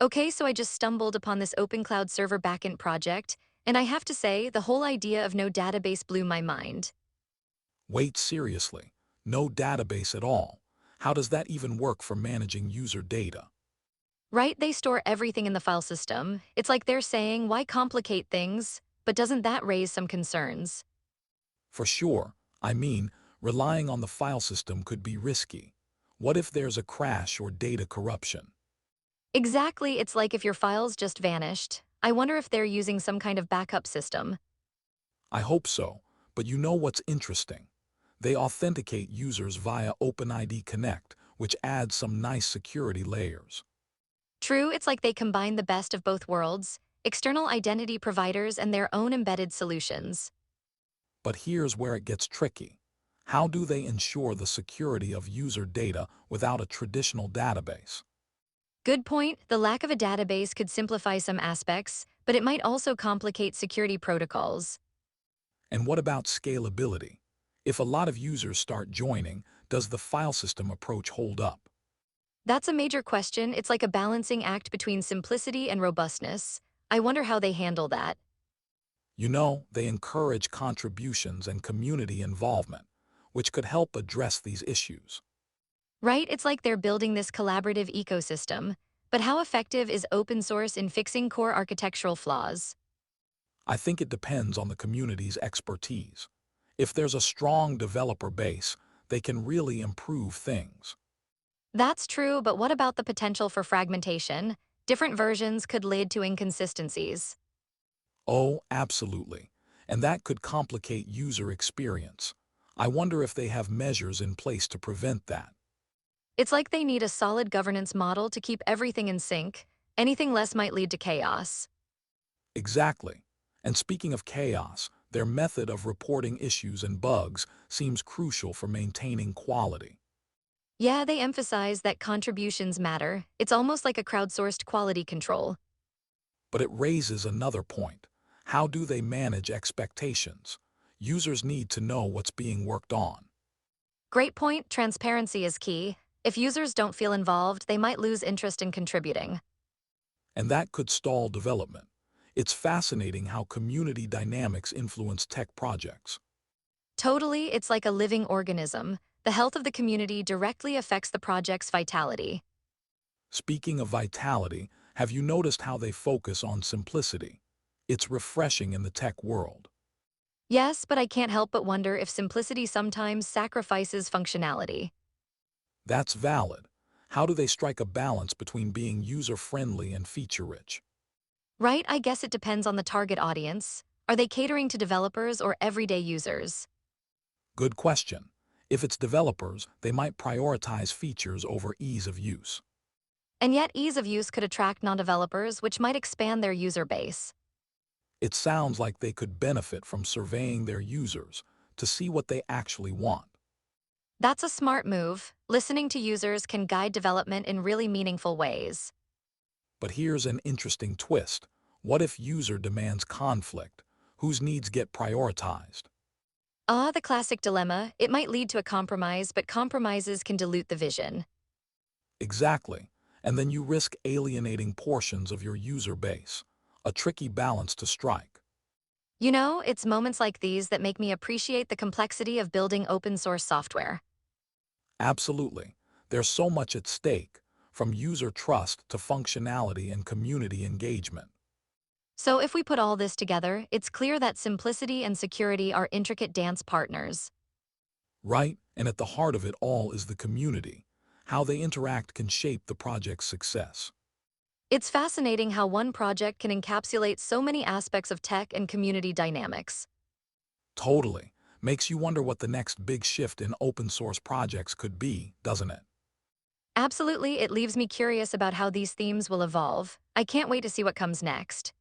Okay, so I just stumbled upon this OpenCloud server backend project, and I have to say, the whole idea of no database blew my mind. Wait, seriously. No database at all. How does that even work for managing user data? Right? They store everything in the file system. It's like they're saying, why complicate things? But doesn't that raise some concerns? For sure. I mean, relying on the file system could be risky. What if there's a crash or data corruption? Exactly, it's like if your files just vanished. I wonder if they're using some kind of backup system. I hope so, but you know what's interesting? They authenticate users via OpenID Connect, which adds some nice security layers. True, it's like they combine the best of both worlds, external identity providers and their own embedded solutions. But here's where it gets tricky. How do they ensure the security of user data without a traditional database? Good point, the lack of a database could simplify some aspects, but it might also complicate security protocols. And what about scalability? If a lot of users start joining, does the file system approach hold up? That's a major question. It's like a balancing act between simplicity and robustness. I wonder how they handle that. You know, they encourage contributions and community involvement, which could help address these issues. Right? It's like they're building this collaborative ecosystem. But how effective is open source in fixing core architectural flaws? I think it depends on the community's expertise. If there's a strong developer base, they can really improve things. That's true, but what about the potential for fragmentation? Different versions could lead to inconsistencies. Oh, absolutely. And that could complicate user experience. I wonder if they have measures in place to prevent that. It's like they need a solid governance model to keep everything in sync. Anything less might lead to chaos. Exactly. And speaking of chaos, their method of reporting issues and bugs seems crucial for maintaining quality. Yeah, they emphasize that contributions matter. It's almost like a crowdsourced quality control. But it raises another point. How do they manage expectations? Users need to know what's being worked on. Great point, transparency is key. If users don't feel involved, they might lose interest in contributing. And that could stall development. It's fascinating how community dynamics influence tech projects. Totally, it's like a living organism. The health of the community directly affects the project's vitality. Speaking of vitality, have you noticed how they focus on simplicity? It's refreshing in the tech world. Yes, but I can't help but wonder if simplicity sometimes sacrifices functionality. That's valid. How do they strike a balance between being user-friendly and feature-rich? Right? I guess it depends on the target audience. Are they catering to developers or everyday users? Good question. If it's developers, they might prioritize features over ease of use. And yet, ease of use could attract non-developers, which might expand their user base. It sounds like they could benefit from surveying their users to see what they actually want. That's a smart move. Listening to users can guide development in really meaningful ways. But here's an interesting twist. What if user demands conflict? Whose needs get prioritized? Ah, the classic dilemma. It might lead to a compromise, but compromises can dilute the vision. Exactly. And then you risk alienating portions of your user base. A tricky balance to strike. You know, it's moments like these that make me appreciate the complexity of building open source software. Absolutely. There's so much at stake, from user trust to functionality and community engagement. So if we put all this together, it's clear that simplicity and security are intricate dance partners. Right? And at the heart of it all is the community. How they interact can shape the project's success. It's fascinating how one project can encapsulate so many aspects of tech and community dynamics. Totally. Makes you wonder what the next big shift in open source projects could be, doesn't it? Absolutely, it leaves me curious about how these themes will evolve. I can't wait to see what comes next.